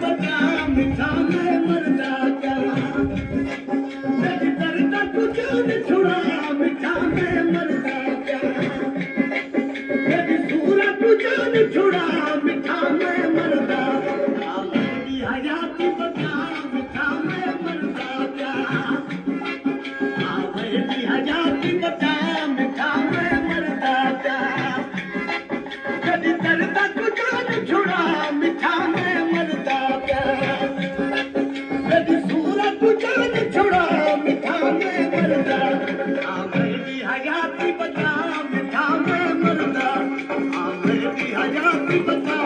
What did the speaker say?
बचा मिठा मैं मरदा क्या मेरी दर्द तू जान छुड़ा मिठा मैं मरदा क्या मेरी सूरत तू जान छुड़ा मिठा मैं मरदा मेरी हयात बचा मिठा मैं मरदा क्या मेरी हयात बचा मिठा मैं मरदा क्या मेरी दर्द तू जान छुड़ा मिठा मैं मरदा क्या मेरी सूरत तू जान छुड़ा मिठा मैं मरदा मेरी हयात बचा मिठा मैं मरदा मेरी हयात बचा